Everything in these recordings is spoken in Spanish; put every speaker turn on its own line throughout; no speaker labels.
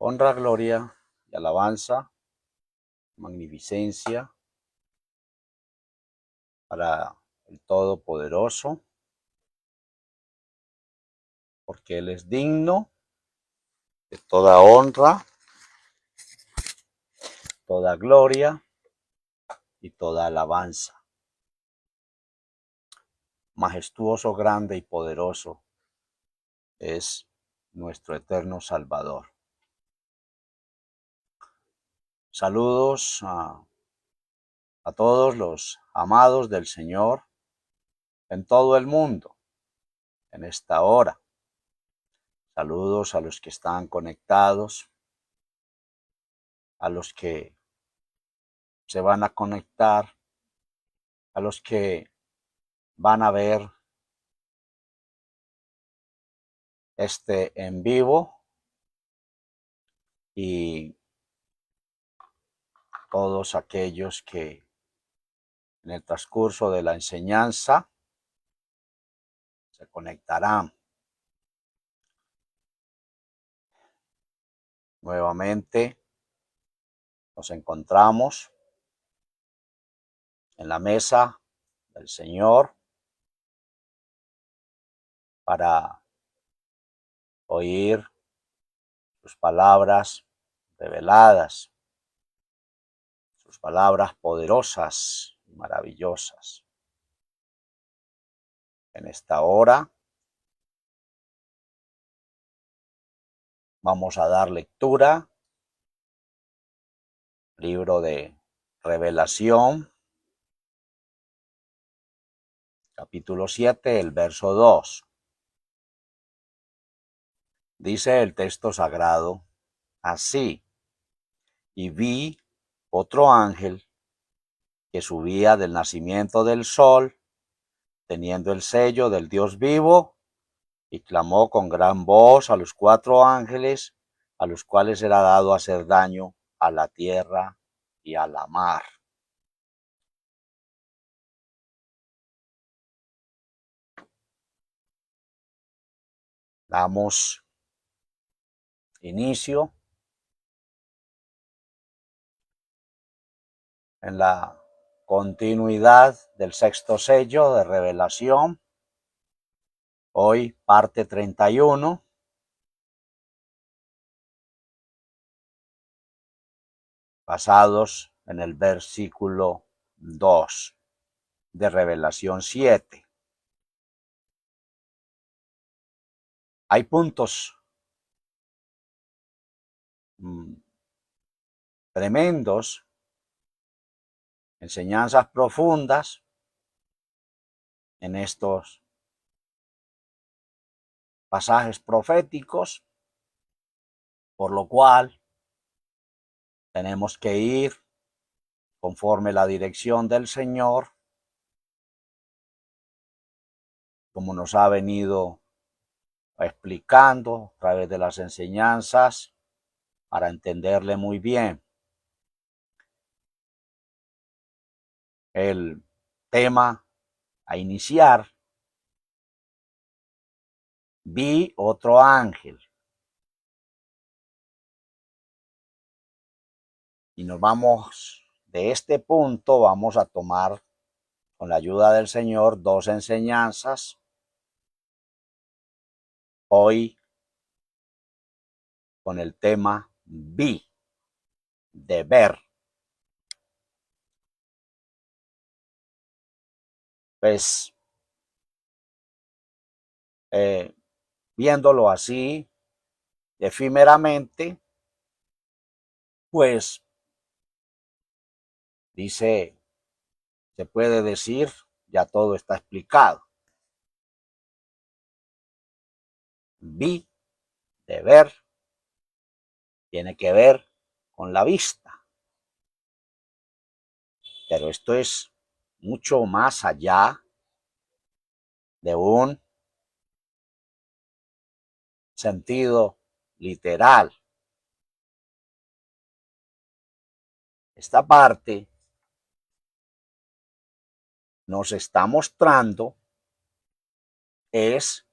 Honra, gloria y alabanza, magnificencia para el Todopoderoso, porque Él es digno de toda honra, toda gloria y toda alabanza. Majestuoso, grande y poderoso es nuestro eterno Salvador. Saludos a todos los amados del Señor en todo el mundo, en esta hora. Saludos a los que están conectados, a los que se van a conectar, a los que van a ver este en vivo y todos aquellos que en el transcurso de la enseñanza se conectarán. Nuevamente nos encontramos en la mesa del Señor para oír sus palabras reveladas, sus palabras poderosas y maravillosas. En esta hora vamos a dar lectura al libro de Revelación, capítulo 7, el verso 2. Dice el texto sagrado así: y vi otro ángel que subía del nacimiento del sol, teniendo el sello del Dios vivo, y clamó con gran voz a los 4 ángeles, a los cuales era dado hacer daño a la tierra y a la mar. Damos inicio en la continuidad del 6º sello de revelación. Hoy parte 31. Basados en el versículo 2 de Revelación 7. Hay puntos tremendos, enseñanzas profundas en estos pasajes proféticos, por lo cual tenemos que ir conforme la dirección del Señor, como nos ha venido explicando a través de las enseñanzas, para entenderle muy bien. El tema a iniciar: vi otro ángel. Y nos vamos, de este punto vamos a tomar, con la ayuda del Señor, 2 enseñanzas. Hoy con el tema vi, de ver. Pues viéndolo así, efímeramente, pues dice, se puede decir, ya todo está explicado. Vi, de ver, tiene que ver con la vista. Pero esto es mucho más allá de un sentido literal. Esta parte nos está mostrando es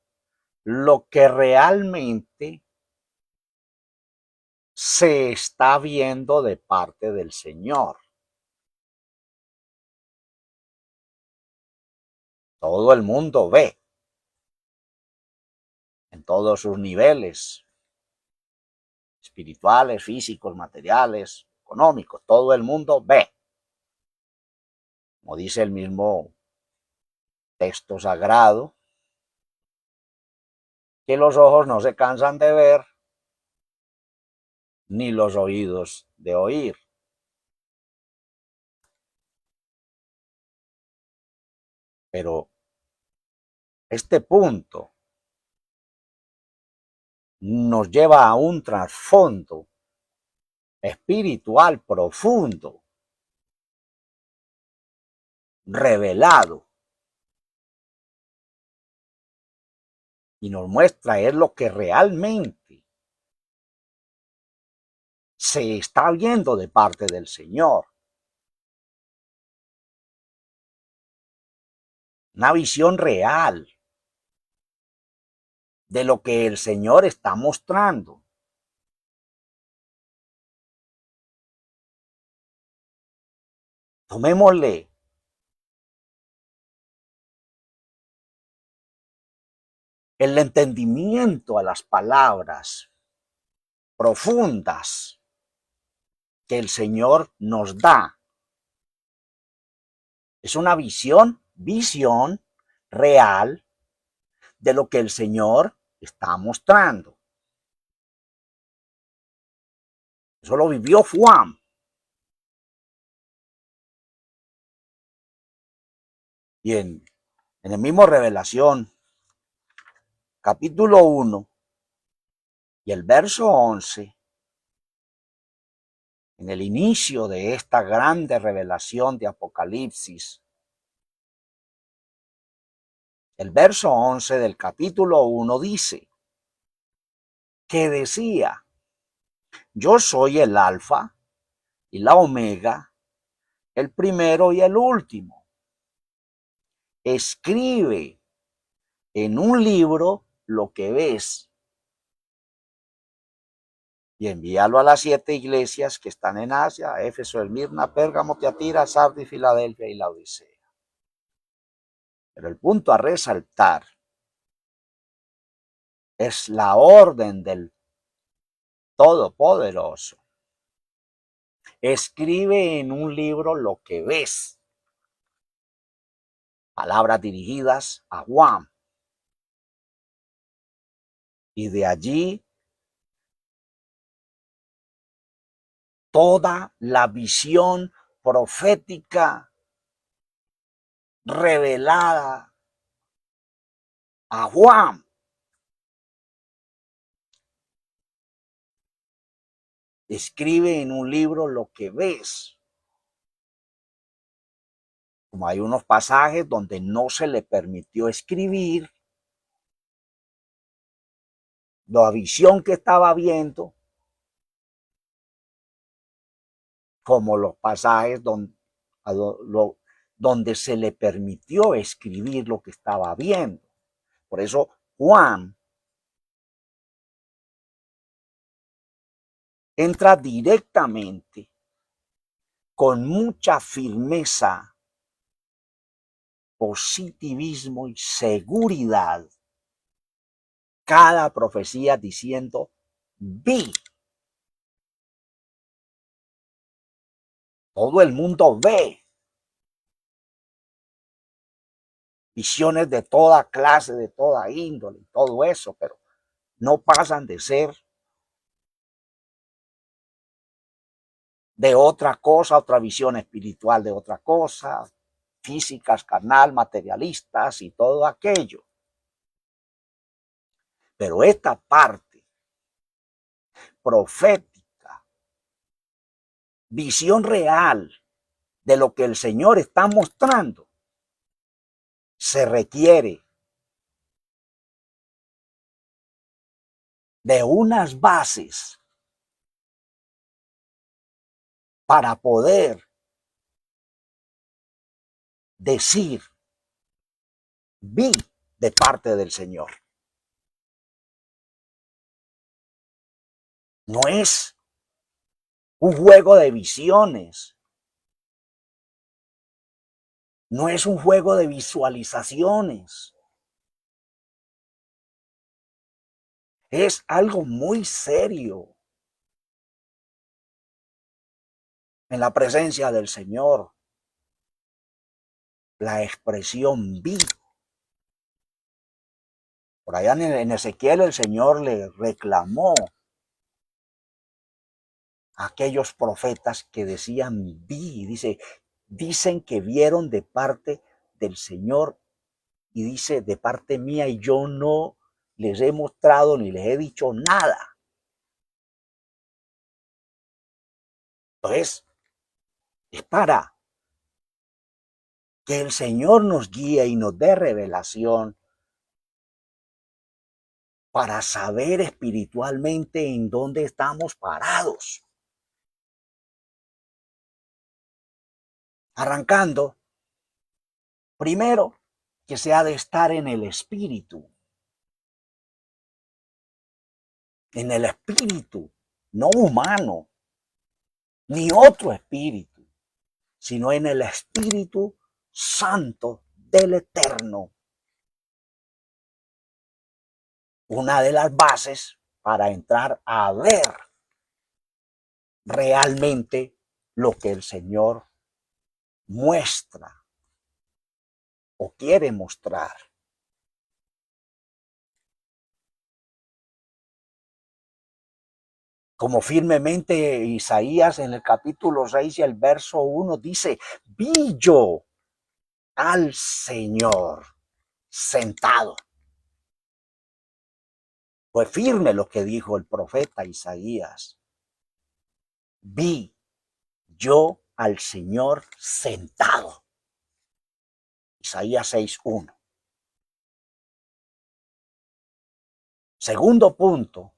lo que realmente se está viendo de parte del Señor. Todo el mundo ve en todos sus niveles, espirituales, físicos, materiales, económicos. Todo el mundo ve. Como dice el mismo texto sagrado, que los ojos no se cansan de ver, ni los oídos de oír. Pero este punto nos lleva a un trasfondo espiritual profundo, revelado, y nos muestra es lo que realmente se está viendo de parte del Señor. Una visión real de lo que el Señor está mostrando. Tomémosle el entendimiento a las palabras profundas que el Señor nos da. Es una visión real de lo que el Señor está mostrando. Eso lo vivió Juan. Y en el mismo Revelación, capítulo 1 y el verso 11, en el inicio de esta grande revelación de Apocalipsis, el verso 11 del capítulo 1 dice que decía: yo soy el alfa y la omega, el primero y el último. Escribe en un libro lo que ves y envíalo a las 7 iglesias que están en Asia: Éfeso, Esmirna, Pérgamo, Tiatira, Sardis, Filadelfia y Laodicea. Pero el punto a resaltar es la orden del Todopoderoso. Escribe en un libro lo que ves. Palabras dirigidas a Juan. Y de allí toda la visión profética revelada a Juan. Escribe en un libro lo que ves. Como hay unos pasajes donde no se le permitió escribir la visión que estaba viendo, como los pasajes donde se le permitió escribir lo que estaba viendo. Por eso Juan entra directamente, con mucha firmeza, positivismo y seguridad, cada profecía diciendo: vi. Todo el mundo ve visiones de toda clase, de toda índole, todo eso, pero no pasan de ser de otra cosa, otra visión espiritual de otra cosa, físicas, carnal, materialistas y todo aquello. Pero esta parte profética, visión real de lo que el Señor está mostrando, se requiere de unas bases para poder decir: vi de parte del Señor. No es un juego de visiones. No es un juego de visualizaciones. Es algo muy serio en la presencia del Señor. La expresión vi. Por allá en Ezequiel el Señor le reclamó a aquellos profetas que decían vi. Dicen que vieron de parte del Señor y dice de parte mía y yo no les he mostrado ni les he dicho nada. Entonces, es para que el Señor nos guíe y nos dé revelación para saber espiritualmente en dónde estamos parados. Arrancando, primero, que se ha de estar en el espíritu, no humano, ni otro espíritu, sino en el Espíritu Santo del Eterno. Una de las bases para entrar a ver realmente lo que el Señor muestra o quiere mostrar. Como firmemente Isaías en el capítulo 6 y el verso 1 dice, vi yo al Señor sentado. Fue firme lo que dijo el profeta Isaías. Vi yo al Señor sentado. Isaías 6:1. Segundo punto,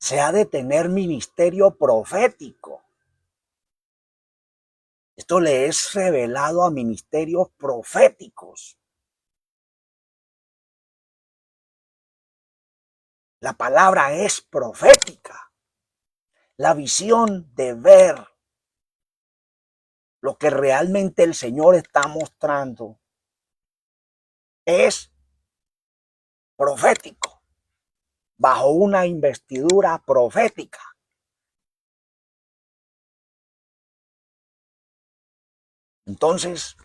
se ha de tener ministerio profético. Esto le es revelado a ministerios proféticos. La palabra es profética. La visión de ver lo que realmente el Señor está mostrando es profético, bajo una investidura profética. Entonces,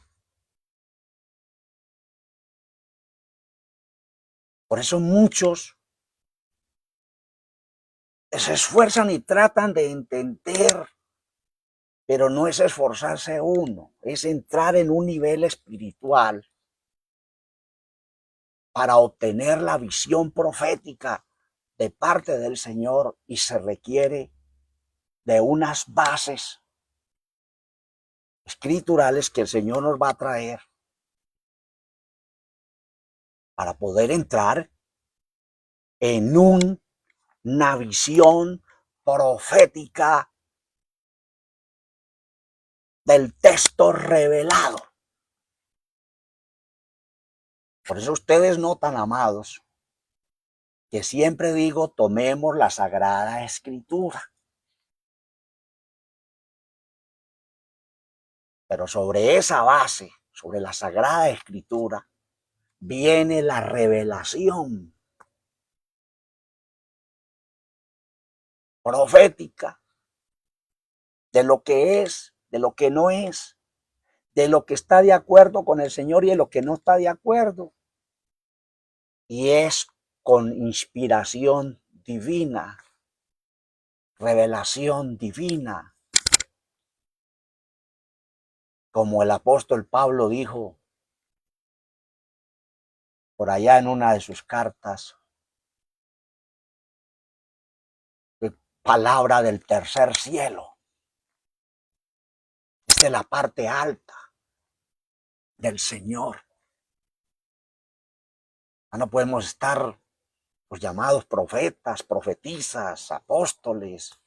por eso muchos se esfuerzan y tratan de entender, pero no es esforzarse uno, es entrar en un nivel espiritual para obtener la visión profética de parte del Señor, y se requiere de unas bases escriturales que el Señor nos va a traer para poder entrar en una visión profética del texto revelado. Por eso ustedes notan, amados, que siempre digo, tomemos la Sagrada Escritura. Pero sobre esa base, sobre la Sagrada Escritura, viene la revelación profética de lo que es, de lo que no es, de lo que está de acuerdo con el Señor y de lo que no está de acuerdo. Y es con inspiración divina, revelación divina. Como el apóstol Pablo dijo por allá en una de sus cartas, palabra del tercer cielo, es de la parte alta del Señor. No podemos estar los llamados profetas, profetisas, apóstoles,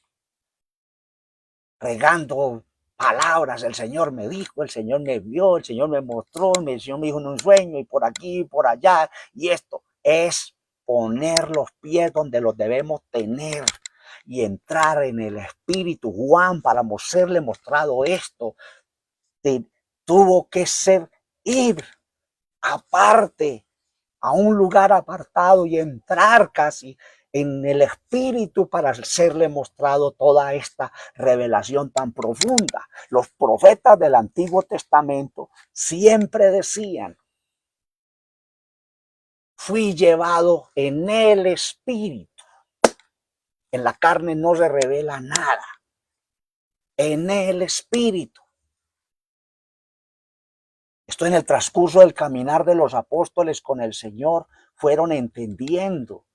regando palabras. El Señor me dijo, el Señor me vio, el Señor me mostró, el Señor me dijo en un sueño, y por aquí, por allá. Y esto es poner los pies donde los debemos tener y entrar en el Espíritu. Juan, para serle mostrado esto, tuvo que ir aparte, a un lugar apartado y entrar casi en el Espíritu para serle mostrado toda esta revelación tan profunda. Los profetas del Antiguo Testamento siempre decían: fui llevado en el Espíritu. En la carne no se revela nada. En el Espíritu. Esto en el transcurso del caminar de los apóstoles con el Señor fueron entendiendo.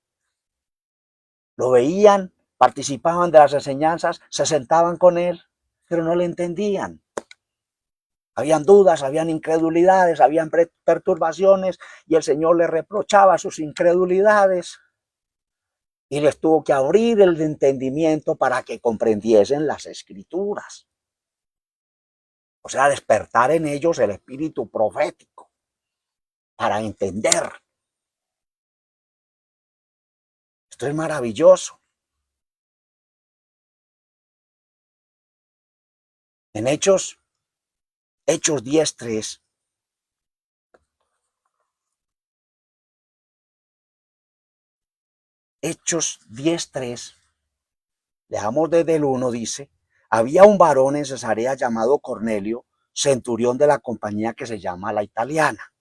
Lo veían, participaban de las enseñanzas, se sentaban con él, pero no le entendían. Habían dudas, habían incredulidades, habían perturbaciones, y el Señor les reprochaba sus incredulidades y les tuvo que abrir el entendimiento para que comprendiesen las Escrituras. O sea, despertar en ellos el espíritu profético para entender. Esto es maravilloso. En Hechos 10:3, Hechos 10:3, leamos desde el 1, dice: había un varón en Cesarea llamado Cornelio, centurión de la compañía que se llama La Italiana,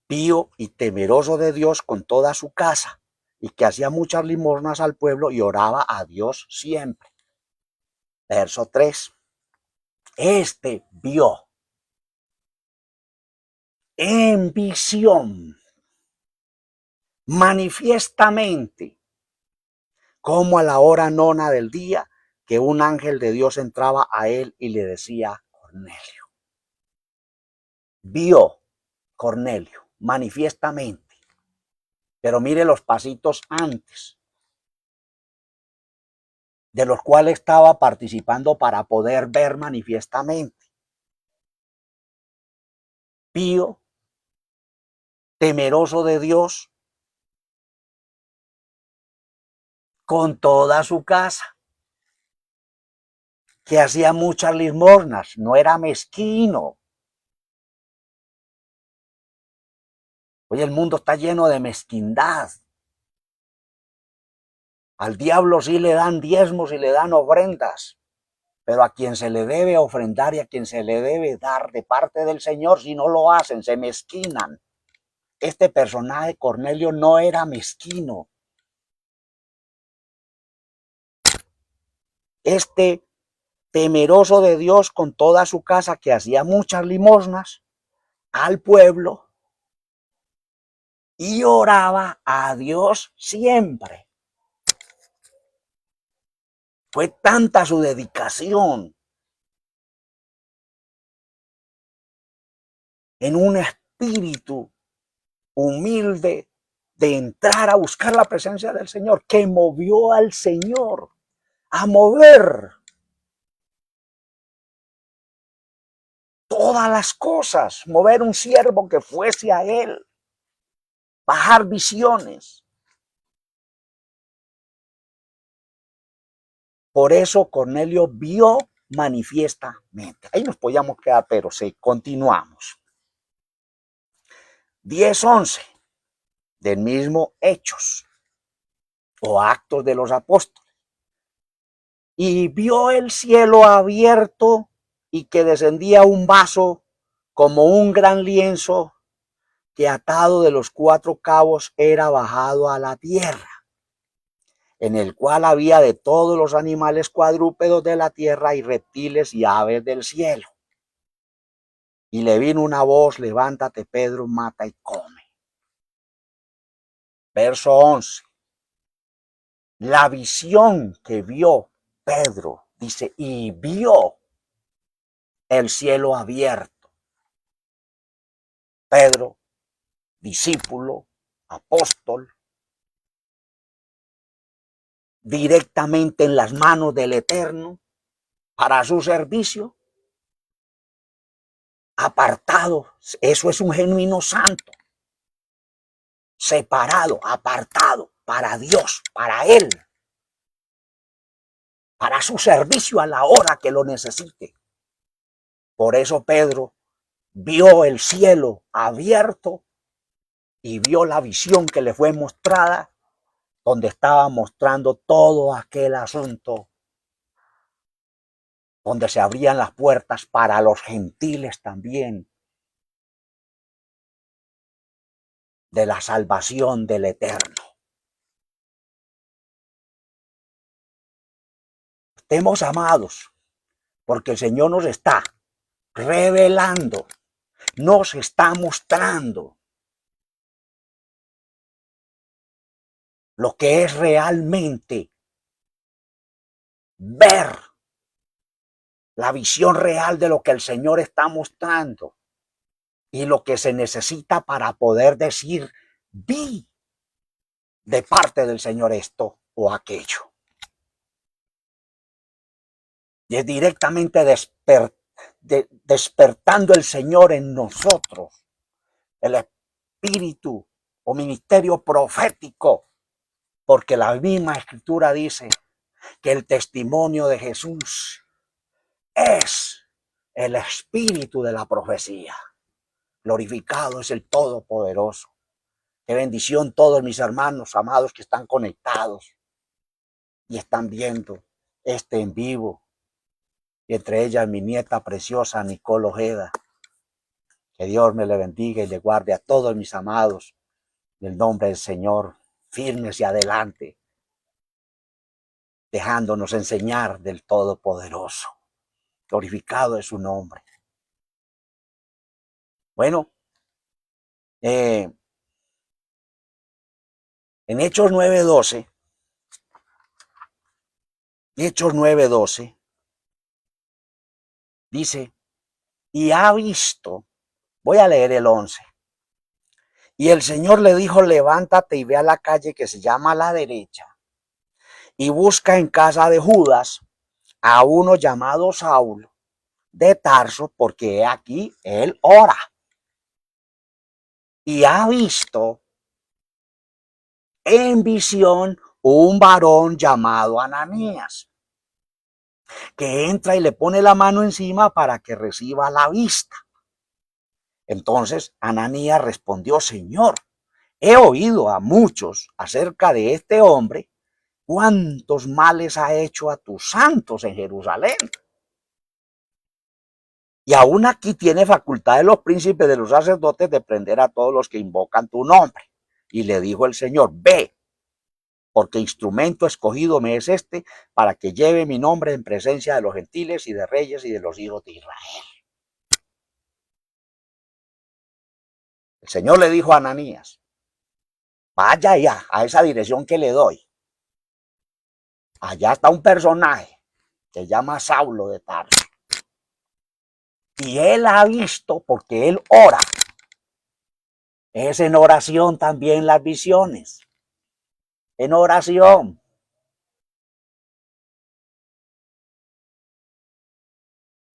pío y temeroso de Dios con toda su casa, y que hacía muchas limosnas al pueblo y oraba a Dios siempre. Verso 3. Este vio en visión, manifiestamente, como a la hora nona del día, que un ángel de Dios entraba a él y le decía: Cornelio. Vio Cornelio manifiestamente. Pero mire los pasitos antes, de los cuales estaba participando para poder ver manifiestamente. Pío, temeroso de Dios, con toda su casa, que hacía muchas limosnas, no era mezquino. Hoy el mundo está lleno de mezquindad. Al diablo sí le dan diezmos y le dan ofrendas, pero a quien se le debe ofrendar y a quien se le debe dar de parte del Señor, si no lo hacen, se mezquinan. Este personaje, Cornelio, no era mezquino. Este temeroso de Dios con toda su casa, que hacía muchas limosnas al pueblo y oraba a Dios siempre. Fue tanta su dedicación en un espíritu humilde de entrar a buscar la presencia del Señor, que movió al Señor a mover todas las cosas, mover un siervo que fuese a él, bajar visiones. Por eso Cornelio vio manifiestamente. Ahí nos podíamos quedar, pero sí, continuamos. 10:11 del mismo Hechos o Actos de los Apóstoles. Y vio el cielo abierto y que descendía un vaso como un gran lienzo, que atado de los 4 cabos era bajado a la tierra, en el cual había de todos los animales cuadrúpedos de la tierra y reptiles y aves del cielo. Y le vino una voz: levántate, Pedro, mata y come. Verso 11. La visión que vio Pedro, dice, y vio el cielo abierto. Pedro, discípulo, apóstol, directamente en las manos del Eterno para su servicio, apartado. Eso es un genuino santo, separado, apartado para Dios, para Él. para su servicio a la hora que lo necesite. Por eso Pedro vio el cielo abierto y vio la visión que le fue mostrada, donde estaba mostrando todo aquel asunto, donde se abrían las puertas para los gentiles también, de la salvación del Eterno. Estemos amados, porque el Señor nos está revelando, nos está mostrando lo que es realmente ver la visión real de lo que el Señor está mostrando y lo que se necesita para poder decir, vi de parte del Señor esto o aquello. Y es directamente despertando el Señor en nosotros el espíritu o ministerio profético, porque la misma Escritura dice que el testimonio de Jesús es el espíritu de la profecía. Glorificado es el Todopoderoso. Qué bendición todos mis hermanos amados que están conectados y están viendo este en vivo. Y entre ellas mi nieta preciosa Nicole Ojeda. Que Dios me le bendiga y le guarde a todos mis amados en el nombre del Señor, firmes y adelante, dejándonos enseñar del Todopoderoso. Glorificado es su nombre. Bueno, en Hechos 9:12, dice, y ha visto, voy a leer el 11, y el Señor le dijo, levántate y ve a la calle que se llama a la derecha, y busca en casa de Judas a uno llamado Saulo de Tarso, porque aquí él ora. Y ha visto en visión un varón llamado Ananías, que entra y le pone la mano encima para que reciba la vista. Entonces Ananías respondió, Señor, he oído a muchos acerca de este hombre, cuántos males ha hecho a tus santos en Jerusalén. Y aún aquí tiene facultad de los príncipes de los sacerdotes de prender a todos los que invocan tu nombre. Y le dijo el Señor, ve, porque instrumento escogido me es este para que lleve mi nombre en presencia de los gentiles y de reyes y de los hijos de Israel. El Señor le dijo a Ananías, vaya ya a esa dirección que le doy. Allá está un personaje que se llama Saulo de Tarso. Y él ha visto, porque él ora. Es en oración también las visiones. En oración.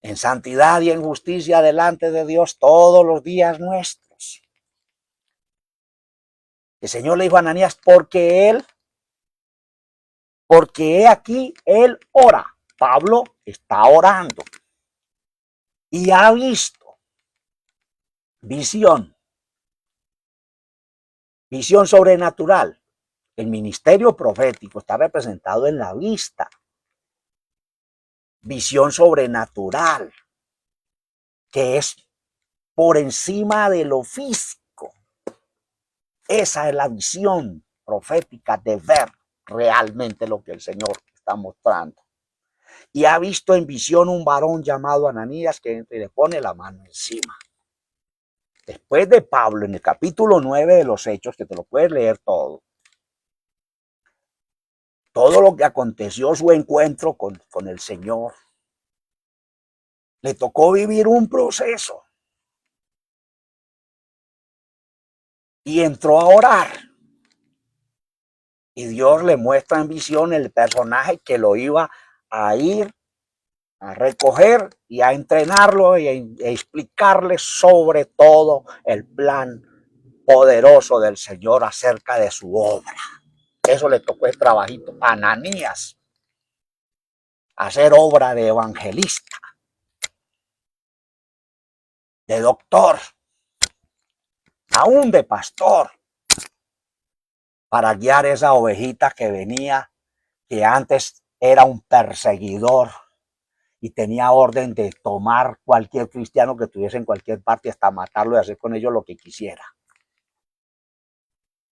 En santidad y en justicia delante de Dios todos los días nuestros. El Señor le dijo a Ananías, porque he aquí, él ora. Pablo está orando. Y ha visto visión sobrenatural. El ministerio profético está representado en la vista. Visión sobrenatural, que es por encima de lo físico. Esa es la visión profética de ver realmente lo que el Señor está mostrando. Y ha visto en visión un varón llamado Ananías que entra y le pone la mano encima. Después de Pablo, en el capítulo 9 de los Hechos, que te lo puedes leer todo lo que aconteció, su encuentro con el Señor, le tocó vivir un proceso. Y entró a orar. Y Dios le muestra en visión el personaje que lo iba a ir a recoger y a entrenarlo y a explicarle sobre todo el plan poderoso del Señor acerca de su obra. Eso le tocó el trabajito a Ananías. hacer obra de evangelista, de doctor, aún de pastor, para guiar esa ovejita que venía, que antes era un perseguidor y tenía orden de tomar cualquier cristiano que tuviese en cualquier parte hasta matarlo y hacer con ellos lo que quisiera.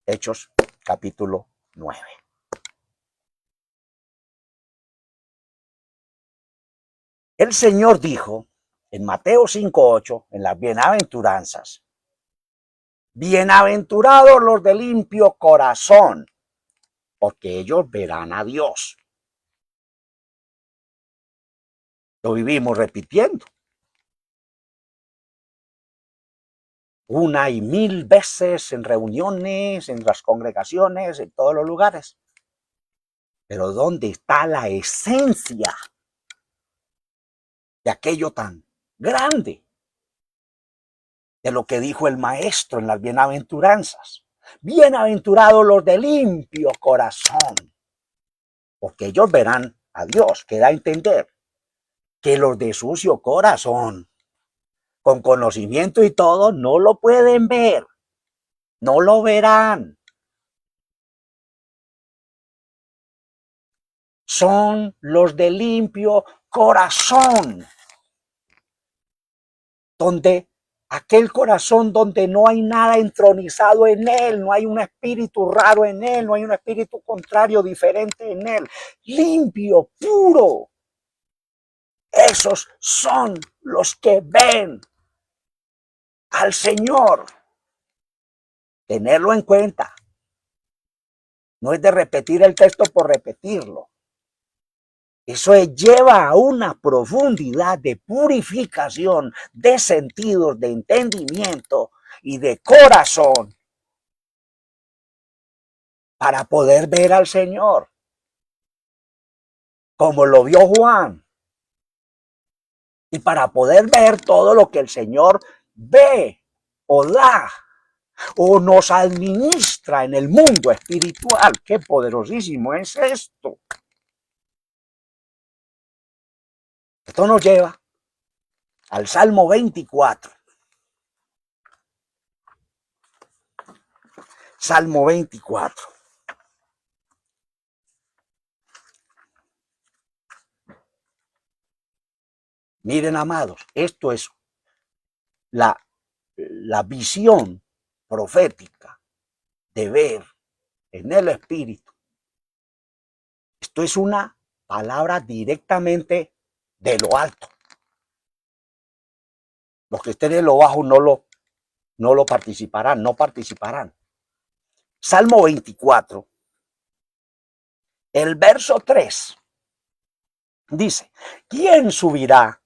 Hechos capítulo 9. El Señor dijo en Mateo 5:8, en las bienaventuranzas: bienaventurados los de limpio corazón, porque ellos verán a Dios. Lo vivimos repitiendo una y mil veces en reuniones, en las congregaciones, en todos los lugares. Pero ¿dónde está la esencia de aquello tan grande? De lo que dijo el maestro en las bienaventuranzas. Bienaventurados los de limpio corazón, porque ellos verán a Dios, que da a entender que los de sucio corazón, con conocimiento y todo, no lo pueden ver, no lo verán. Son los de limpio corazón, donde aquel corazón donde no hay nada entronizado en él, no hay un espíritu raro en él, no hay un espíritu contrario, diferente en él, limpio, puro. Esos son los que ven al Señor. Tenerlo en cuenta. No es de repetir el texto por repetirlo. Eso lleva a una profundidad de purificación, de sentidos, de entendimiento y de corazón para poder ver al Señor, como lo vio Juan, y para poder ver todo lo que el Señor ve o da o nos administra en el mundo espiritual. ¡Qué poderosísimo es esto! Esto nos lleva al Salmo 24. Salmo 24. Miren, amados, esto es la visión profética de ver en el espíritu. Esto es una palabra directamente de lo alto. Los que estén en lo bajo no lo participarán, no participarán. Salmo 24, el verso 3, dice: ¿quién subirá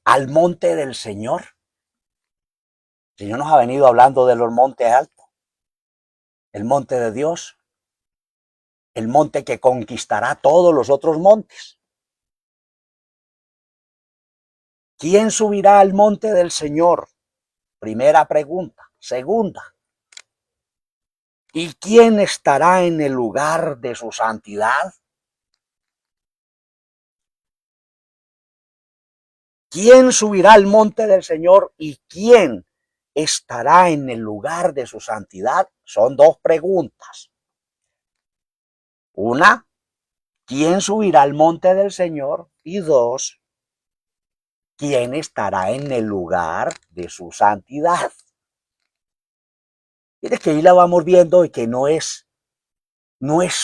al monte del Señor? El Señor nos ha venido hablando de los montes altos, el monte de Dios, el monte que conquistará todos los otros montes. ¿Quién subirá al monte del Señor? Primera pregunta. Segunda, ¿y quién estará en el lugar de su santidad? ¿Quién subirá al monte del Señor y quién estará en el lugar de su santidad? Son dos preguntas. Una, ¿quién subirá al monte del Señor? Y dos, ¿quién estará en el lugar de su santidad? Mire que ahí la vamos viendo y que no es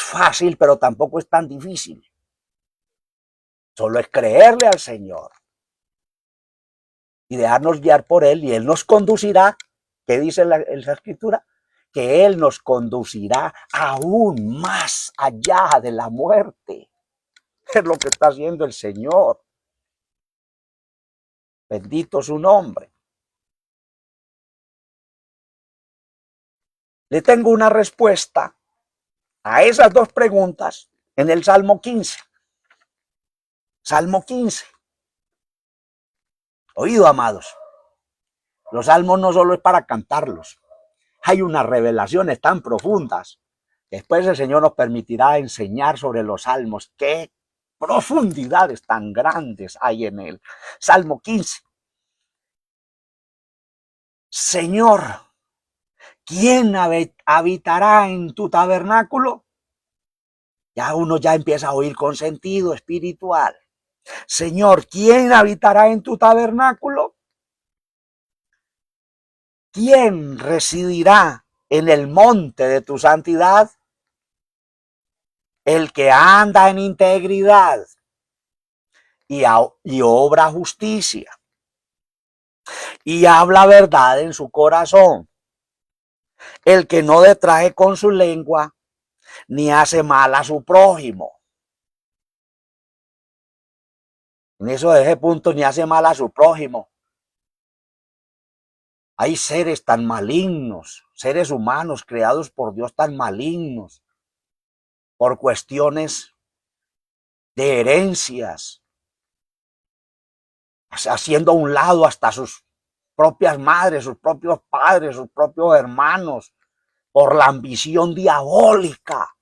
fácil, pero tampoco es tan difícil. Solo es creerle al Señor y dejarnos guiar por Él, y Él nos conducirá. ¿Qué dice la Escritura? Que Él nos conducirá aún más allá de la muerte. Es lo que está haciendo el Señor. Bendito su nombre. Le tengo una respuesta a esas dos preguntas en el Salmo 15. Salmo 15. Oído, amados, los salmos no solo es para cantarlos. Hay unas revelaciones tan profundas. Después el Señor nos permitirá enseñar sobre los salmos. Qué profundidades tan grandes hay en él. Salmo 15. Señor, ¿quién habitará en tu tabernáculo? Ya uno ya empieza a oír con sentido espiritual. Señor, ¿quién habitará en tu tabernáculo? ¿Quién residirá en el monte de tu santidad? El que anda en integridad y obra justicia y habla verdad en su corazón. El que no detrae con su lengua ni hace mal a su prójimo. En eso de ese punto, ni hace mal a su prójimo. Hay seres tan malignos, seres humanos creados por Dios tan malignos, por cuestiones de herencias, haciendo a un lado hasta sus propias madres, sus propios padres, sus propios hermanos, por la ambición diabólica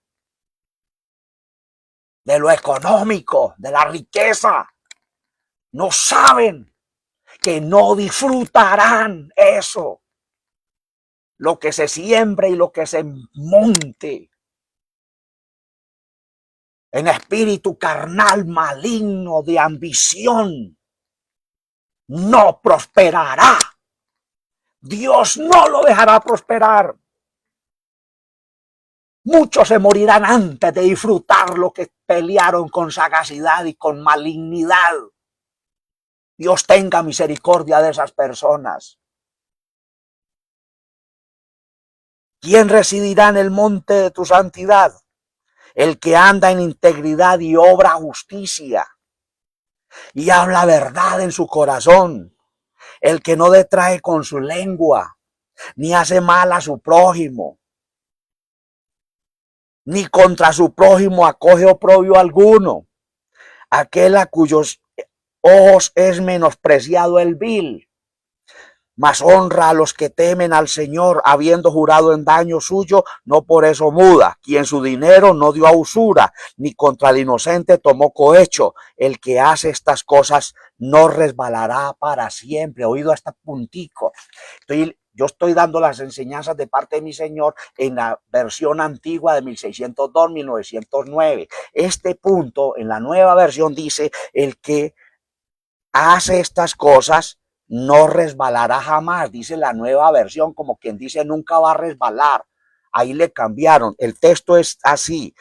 de lo económico, de la riqueza. No saben que no disfrutarán eso, lo que se siembre y lo que se monte en espíritu carnal maligno de ambición, no prosperará. Dios no lo dejará prosperar. Muchos se morirán antes de disfrutar lo que pelearon con sagacidad y con malignidad. Dios tenga misericordia de esas personas. ¿Quién residirá en el monte de tu santidad? El que anda en integridad y obra justicia y habla verdad en su corazón. El que no detrae con su lengua, ni hace mal a su prójimo, ni contra su prójimo acoge oprobio alguno. Aquel a cuyos ojos es menospreciado el vil, mas honra a los que temen al Señor, habiendo jurado en daño suyo, no por eso muda. Quien su dinero no dio a usura, ni contra el inocente tomó cohecho. El que hace estas cosas no resbalará para siempre. Oído hasta puntico. Yo estoy dando las enseñanzas de parte de mi Señor en la versión antigua de 1602, 1909. Este punto en la nueva versión dice: el que hace estas cosas no resbalará jamás, dice la nueva versión, como quien dice nunca va a resbalar. Ahí le cambiaron. El texto es así: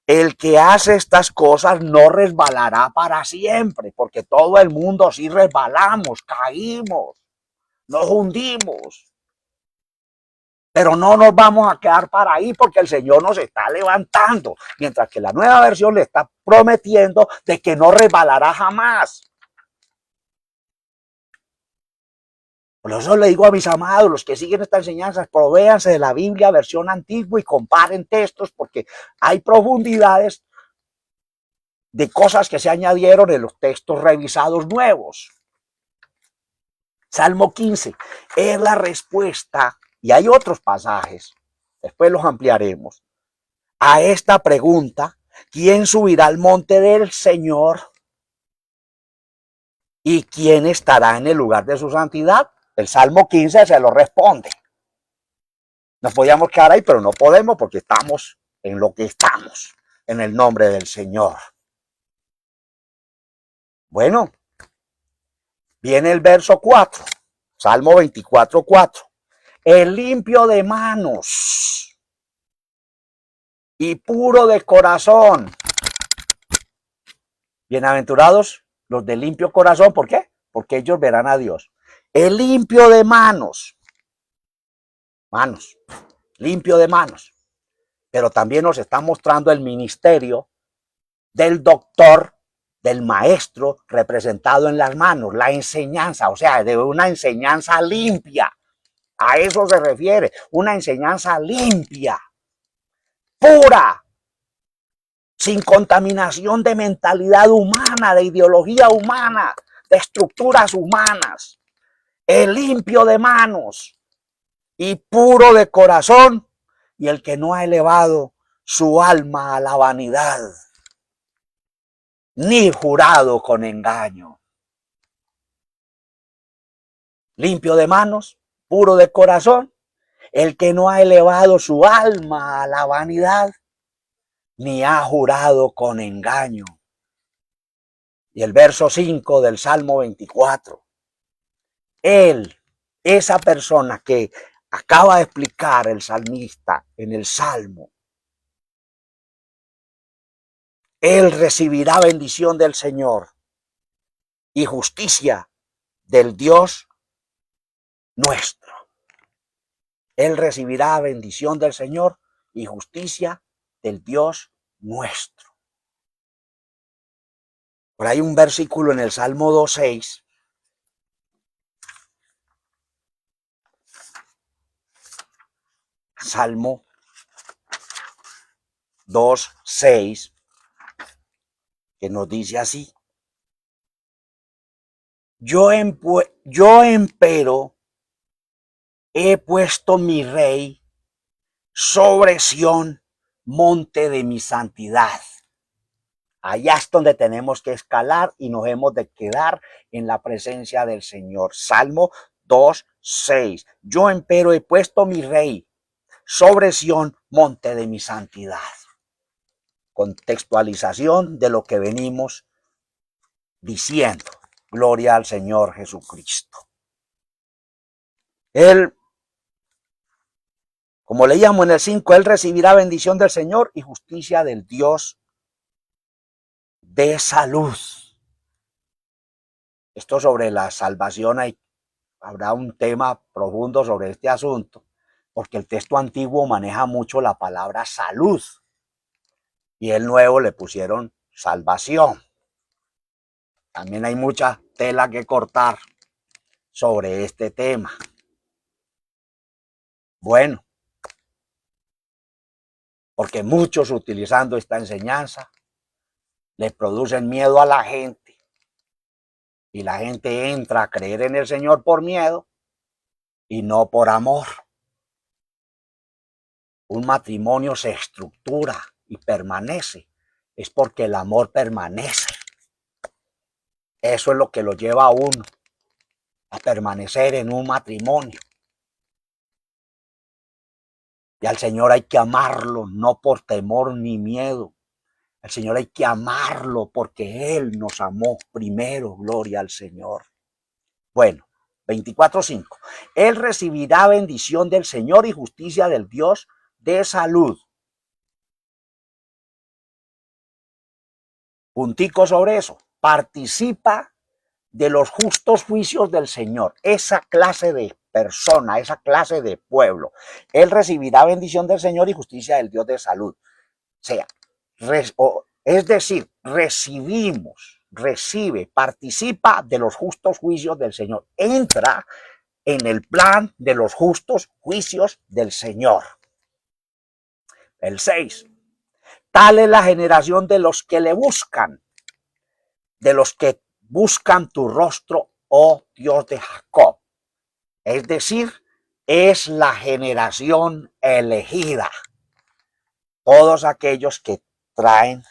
el que hace estas cosas no resbalará para siempre, porque todo el mundo sí resbalamos, caímos, nos hundimos. Pero no nos vamos a quedar para ahí, porque el Señor nos está levantando, mientras que la nueva versión le está prometiendo de que no resbalará jamás. Por eso le digo a mis amados, los que siguen esta enseñanza, provéanse de la Biblia versión antigua y comparen textos, porque hay profundidades de cosas que se añadieron en los textos revisados nuevos. Salmo 15 es la respuesta, y hay otros pasajes, después los ampliaremos, a esta pregunta: ¿quién subirá al monte del Señor? ¿Y quién estará en el lugar de su santidad? El Salmo 15 se lo responde. Nos podíamos quedar ahí, pero no podemos, porque estamos en lo que estamos, en el nombre del Señor. Bueno, viene el verso 4, Salmo 24, 4. El limpio de manos y puro de corazón. Bienaventurados los de limpio corazón. ¿Por qué? Porque ellos verán a Dios. El limpio de manos. Manos. Limpio de manos. Pero también nos está mostrando el ministerio del doctor, del maestro, representado en las manos, la enseñanza, o sea, de una enseñanza limpia. A eso se refiere, una enseñanza limpia, pura, sin contaminación de mentalidad humana, de ideología humana, de estructuras humanas. El limpio de manos y puro de corazón, y el que no ha elevado su alma a la vanidad. ni jurado con engaño. Limpio de manos, puro de corazón, el que no ha elevado su alma a la vanidad, ni ha jurado con engaño. Y el verso 5 del Salmo 24. Él, esa persona que acaba de explicar el salmista en el Salmo, él recibirá bendición del Señor y justicia del Dios nuestro. Él recibirá bendición del Señor y justicia del Dios nuestro. Por ahí un versículo en el Salmo 2:6. Salmo 2:6, que nos dice así: yo empero he puesto mi rey sobre Sión, monte de mi santidad. Allá es donde tenemos que escalar y nos hemos de quedar en la presencia del Señor. Salmo 2:6. Yo empero he puesto mi rey sobre Sión, monte de mi santidad. Contextualización de lo que venimos diciendo. Gloria al Señor Jesucristo. Él, como leíamos en el 5, él recibirá bendición del Señor y justicia del Dios de salud. Esto sobre la salvación, habrá un tema profundo sobre este asunto, porque el texto antiguo maneja mucho la palabra salud y el nuevo le pusieron salvación. También hay mucha tela que cortar sobre este tema. Bueno, porque muchos utilizando esta enseñanza le producen miedo a la gente y la gente entra a creer en el Señor por miedo y no por amor. Un matrimonio se estructura y permanece es porque el amor permanece. Eso es lo que lo lleva a uno a permanecer en un matrimonio. Y al Señor hay que amarlo, no por temor ni miedo. Al Señor hay que amarlo porque Él nos amó primero. Gloria al Señor. Bueno, 24:5. Él recibirá bendición del Señor y justicia del Dios de salud. Puntico sobre eso. Participa de los justos juicios del Señor. Esa clase de persona, esa clase de pueblo. Él recibirá bendición del Señor y justicia del Dios de salud. O sea, es decir, participa de los justos juicios del Señor. Entra en el plan de los justos juicios del Señor. El 6. Tal es la generación de los que le buscan, de los que buscan tu rostro, oh Dios de Jacob. Es decir, es la generación elegida. Todos aquellos que traen,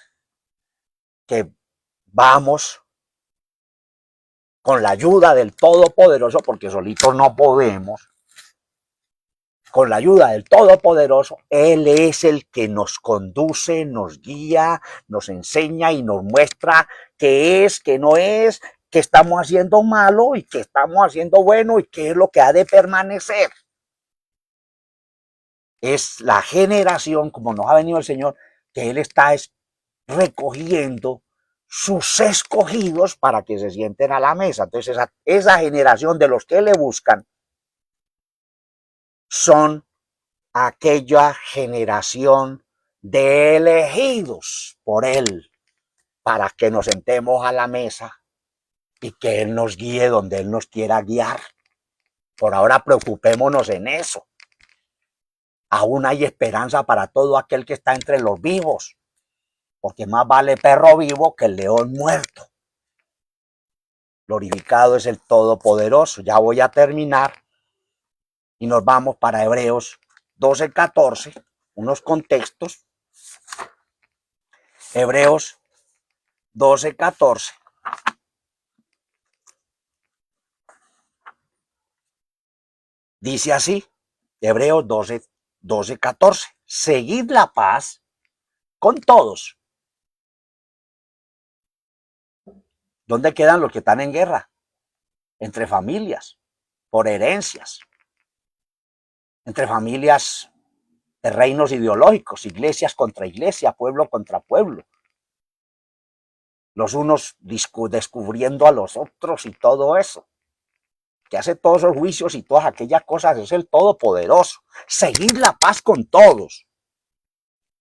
que vamos con la ayuda del Todopoderoso, porque solitos no podemos, con la ayuda del Todopoderoso, Él es el que nos conduce, nos guía, nos enseña y nos muestra qué es, qué no es, qué estamos haciendo malo y qué estamos haciendo bueno y qué es lo que ha de permanecer. Es la generación, como nos ha venido el Señor, que Él está recogiendo sus escogidos para que se sienten a la mesa. Entonces esa generación de los que le buscan son aquella generación de elegidos por Él para que nos sentemos a la mesa y que Él nos guíe donde Él nos quiera guiar. Por ahora preocupémonos en eso. Aún hay esperanza para todo aquel que está entre los vivos, porque más vale perro vivo que el león muerto. Glorificado es el Todopoderoso. Ya voy a terminar y nos vamos para Hebreos 12:14, unos contextos. Hebreos 12:14. Dice así, Hebreos 12:14. Seguid la paz con todos. ¿Dónde quedan los que están en guerra? Entre familias, por herencias, entre familias de reinos ideológicos, iglesias contra iglesia, pueblo contra pueblo. Los unos descubriendo a los otros y todo eso. Que hace todos esos juicios y todas aquellas cosas, es el Todopoderoso. Seguid la paz con todos.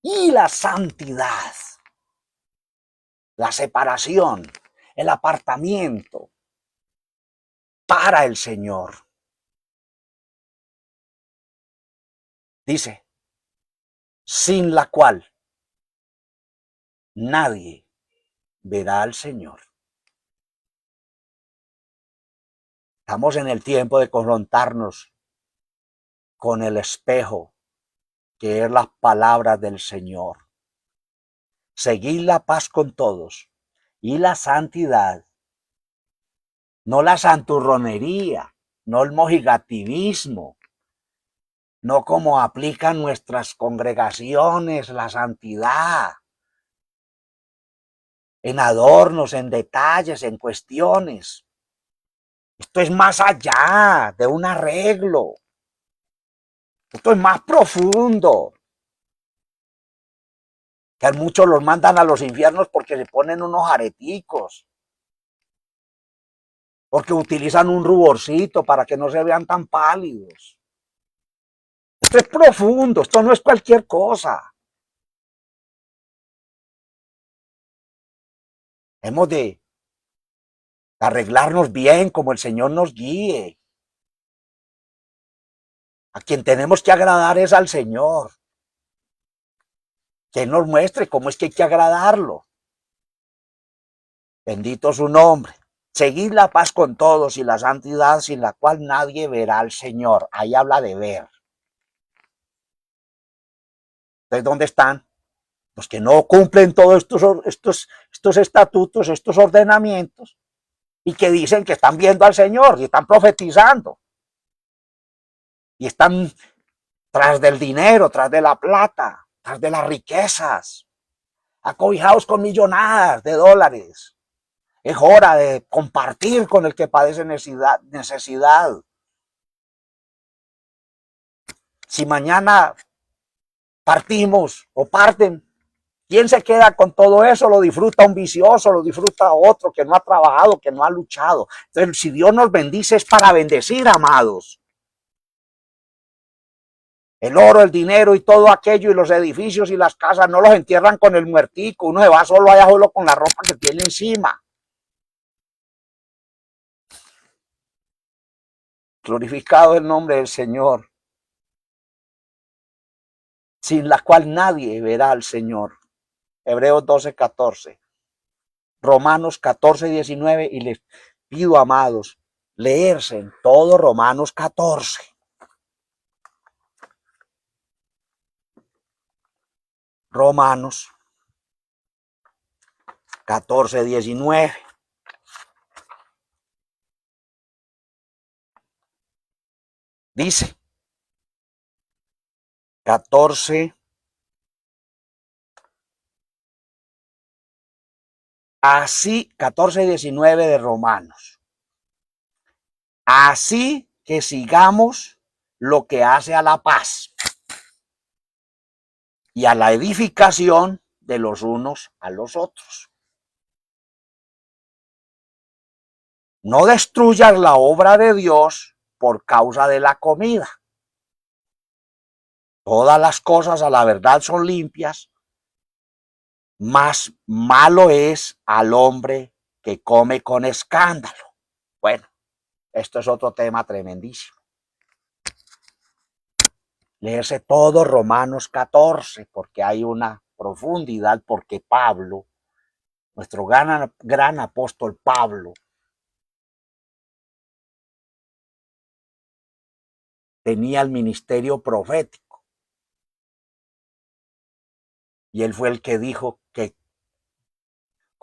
Y la santidad, la separación, el apartamiento para el Señor. Dice, sin la cual nadie verá al Señor. Estamos en el tiempo de confrontarnos con el espejo, que es las palabras del Señor. Seguid la paz con todos y la santidad, no la santurronería, no el mojigativismo, no como aplican nuestras congregaciones la santidad, en adornos, en detalles, en cuestiones. Esto es más allá de un arreglo. Esto es más profundo. Que a muchos los mandan a los infiernos porque se ponen unos areticos. Porque utilizan un ruborcito para que no se vean tan pálidos. Esto es profundo, esto no es cualquier cosa. Hemos de arreglarnos bien como el Señor nos guíe. A quien tenemos que agradar es al Señor. Que nos muestre cómo es que hay que agradarlo. Bendito su nombre. Seguid la paz con todos y la santidad sin la cual nadie verá al Señor. Ahí habla de ver. Entonces, ¿dónde están los que no cumplen todos estos estatutos, estos ordenamientos, y que dicen que están viendo al Señor y están profetizando? Y están tras del dinero, tras de la plata, tras de las riquezas, acobijados con millonadas de dólares. Es hora de compartir con el que padece necesidad. Si mañana partimos o parten, ¿quién se queda con todo eso? Lo disfruta un vicioso, lo disfruta otro que no ha trabajado, que no ha luchado. Entonces, si Dios nos bendice es para bendecir, amados. El oro, el dinero y todo aquello y los edificios y las casas no los entierran con el muertico. Uno se va solo allá solo con la ropa que tiene encima. Glorificado el nombre del Señor, sin la cual nadie verá al Señor. Hebreos 12:14, Romanos 14:19, y les pido, amados, leerse en todo Romanos 14. Romanos 14:19. Dice 14, así, 14:19 de Romanos. Así que sigamos lo que hace a la paz y a la edificación de los unos a los otros. No destruyas la obra de Dios por causa de la comida. Todas las cosas a la verdad son limpias, mas malo es al hombre que come con escándalo. Bueno, esto es otro tema tremendísimo. Leerse todo Romanos 14, porque hay una profundidad, porque Pablo, nuestro gran apóstol Pablo, tenía el ministerio profético. Y él fue el que dijo que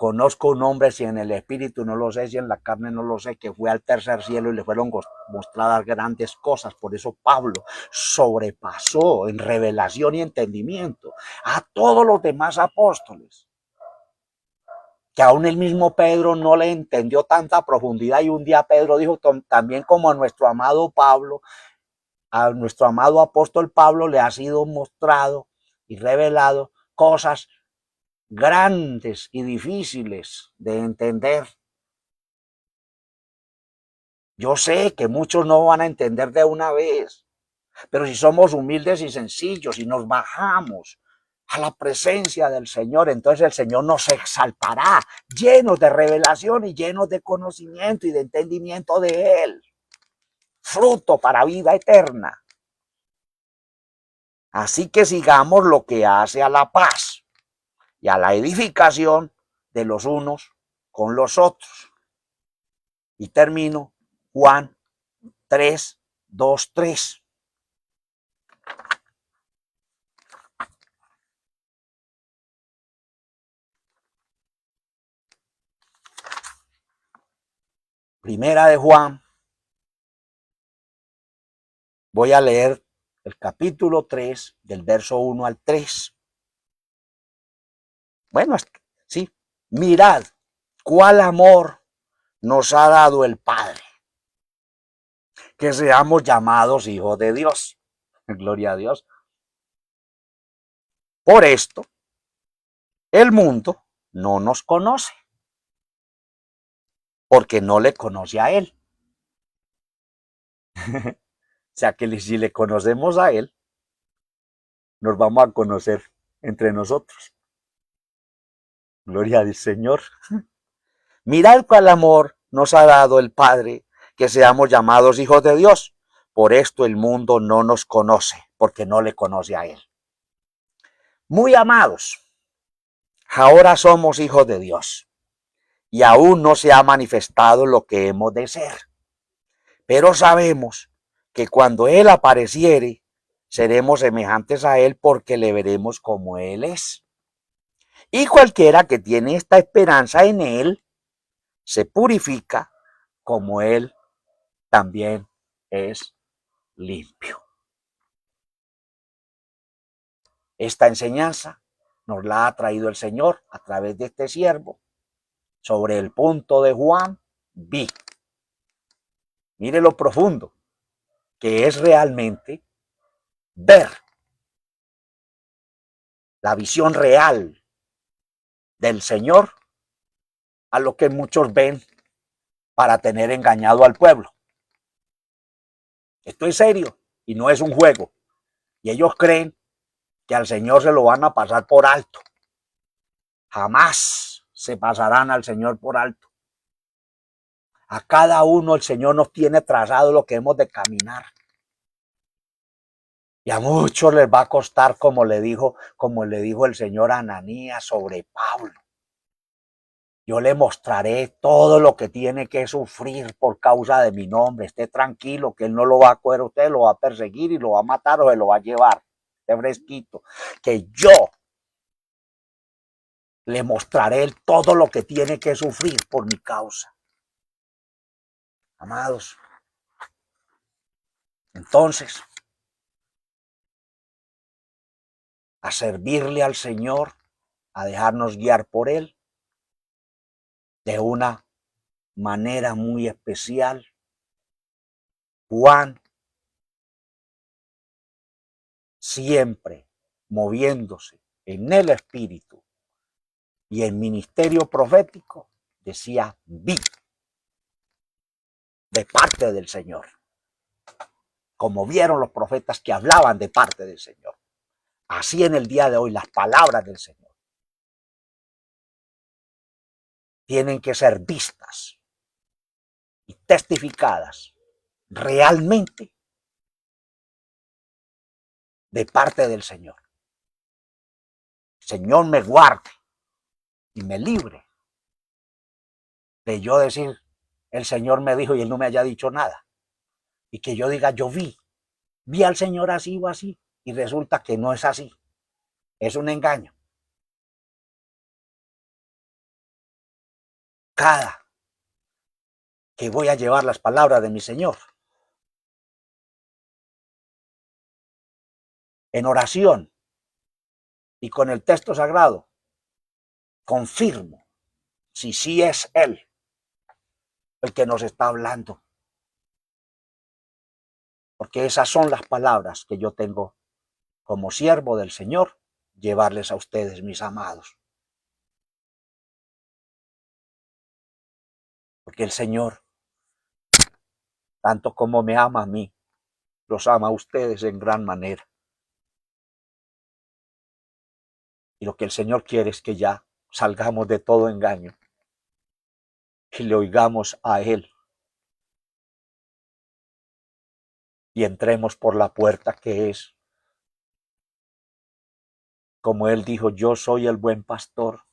conozco un hombre, si en el espíritu no lo sé, si en la carne no lo sé, que fue al tercer cielo y le fueron mostradas grandes cosas. Por eso Pablo sobrepasó en revelación y entendimiento a todos los demás apóstoles, que aún el mismo Pedro no le entendió tanta profundidad. Y un día Pedro dijo, también como a nuestro amado Pablo, a nuestro amado apóstol Pablo le ha sido mostrado y revelado cosas grandes y difíciles de entender. Yo sé que muchos no van a entender de una vez, pero si somos humildes y sencillos y nos bajamos a la presencia del Señor, entonces el Señor nos exaltará, llenos de revelación y llenos de conocimiento y de entendimiento de Él. Fruto para vida eterna. Así que sigamos lo que hace a la paz y a la edificación de los unos con los otros. Y termino Juan 3, 2, 3. Primera de Juan. Voy a leer el capítulo 3, del verso 1 al 3. Bueno, sí. Mirad cuál amor nos ha dado el Padre, que seamos llamados hijos de Dios. Gloria a Dios. Por esto, el mundo no nos conoce, porque no le conoce a Él. O sea que si le conocemos a Él, nos vamos a conocer entre nosotros. Gloria al Señor. Mirad cuál amor nos ha dado el Padre, que seamos llamados hijos de Dios. Por esto el mundo no nos conoce, porque no le conoce a Él. Muy amados, ahora somos hijos de Dios, y aún no se ha manifestado lo que hemos de ser. Pero sabemos que cuando Él apareciere, seremos semejantes a Él, porque le veremos como Él es. Y cualquiera que tiene esta esperanza en Él, se purifica como Él también es limpio. Esta enseñanza nos la ha traído el Señor a través de este siervo sobre el punto de Juan B. Mire lo profundo que es realmente ver la visión real del Señor a lo que muchos ven para tener engañado al pueblo. Esto es serio y no es un juego. Y ellos creen que al Señor se lo van a pasar por alto. Jamás se pasarán al Señor por alto. A cada uno el Señor nos tiene trazado lo que hemos de caminar. Y a muchos les va a costar, como le dijo el Señor a Ananías sobre Pablo. Yo le mostraré todo lo que tiene que sufrir por causa de mi nombre. Esté tranquilo que Él no lo va a coger a usted, lo va a perseguir y lo va a matar o se lo va a llevar. Esté fresquito. Que yo le mostraré todo lo que tiene que sufrir por mi causa. Amados, entonces, a servirle al Señor, a dejarnos guiar por Él de una manera muy especial. Juan, siempre moviéndose en el espíritu y el ministerio profético, decía vi de parte del Señor, como vieron los profetas que hablaban de parte del Señor. Así en el día de hoy las palabras del Señor tienen que ser vistas y testificadas realmente de parte del Señor. Señor me guarde y me libre de yo decir, el Señor me dijo y Él no me haya dicho nada. Y que yo diga, yo vi al Señor así o así, y resulta que no es así. Es un engaño. cada que voy a llevar las palabras de mi Señor. En oración y con el texto sagrado, confirmo si sí es Él el que nos está hablando. Porque esas son las palabras que yo tengo como siervo del Señor, llevarles a ustedes, mis amados. Porque el Señor, tanto como me ama a mí, los ama a ustedes en gran manera. Y lo que el Señor quiere es que ya salgamos de todo engaño y le oigamos a Él. Y entremos por la puerta que es, como Él dijo, yo soy el buen pastor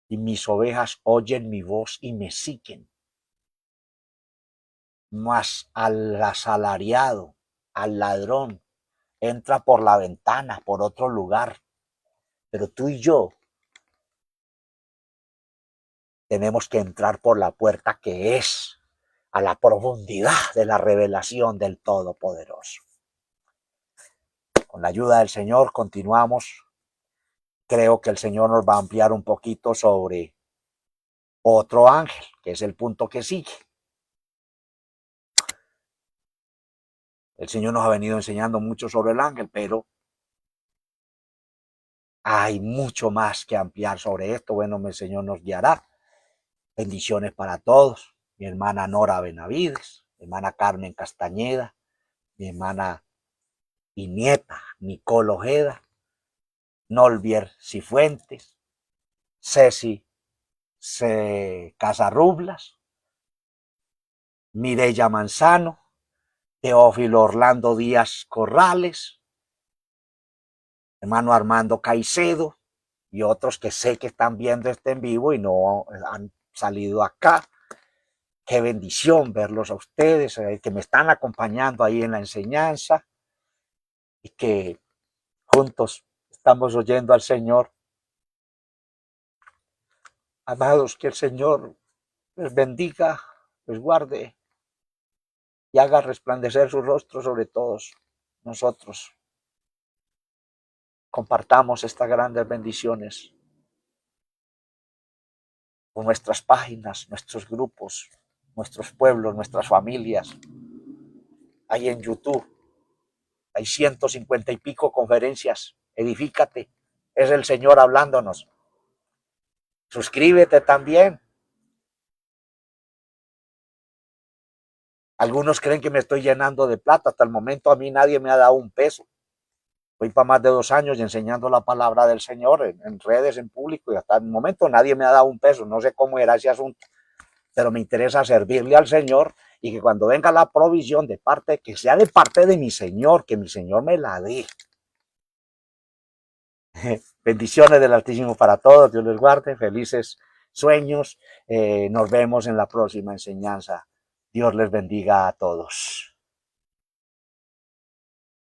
y mis ovejas oyen mi voz y me siguen. Mas al asalariado, al ladrón, entra por la ventana, por otro lugar. Pero tú y yo tenemos que entrar por la puerta que es a la profundidad de la revelación del Todopoderoso. Con la ayuda del Señor continuamos. Creo que el Señor nos va a ampliar un poquito sobre otro ángel, que es el punto que sigue. El Señor nos ha venido enseñando mucho sobre el ángel, pero hay mucho más que ampliar sobre esto. Bueno, el Señor nos guiará. Bendiciones para todos. Mi hermana Nora Benavides, mi hermana Carmen Castañeda, mi hermana y nieta Nicole Ojeda, Nolvier Cifuentes, Ceci Casarrublas, Mireya Manzano, Teófilo Orlando Díaz Corrales, hermano Armando Caicedo y otros que sé que están viendo este en vivo y no han salido acá. Qué bendición verlos a ustedes, que me están acompañando ahí en la enseñanza y que juntos estamos oyendo al Señor. Amados, que el Señor les bendiga, les guarde y haga resplandecer su rostro sobre todos nosotros. Compartamos estas grandes bendiciones con nuestras páginas, nuestros grupos, nuestros pueblos, nuestras familias. Ahí en YouTube hay 150 y pico conferencias. Edifícate, es el Señor hablándonos. Suscríbete también. Algunos creen que me estoy llenando de plata. Hasta el momento a mí nadie me ha dado un peso. Voy para más de 2 años enseñando la palabra del Señor en redes, en público, y hasta el momento nadie me ha dado un peso. No sé cómo era ese asunto, pero me interesa servirle al Señor y que cuando venga la provisión de parte, que sea de parte de mi Señor, que mi Señor me la dé. Bendiciones del Altísimo para todos. Dios les guarde. Felices sueños. Nos vemos en la próxima enseñanza. Dios les bendiga a todos.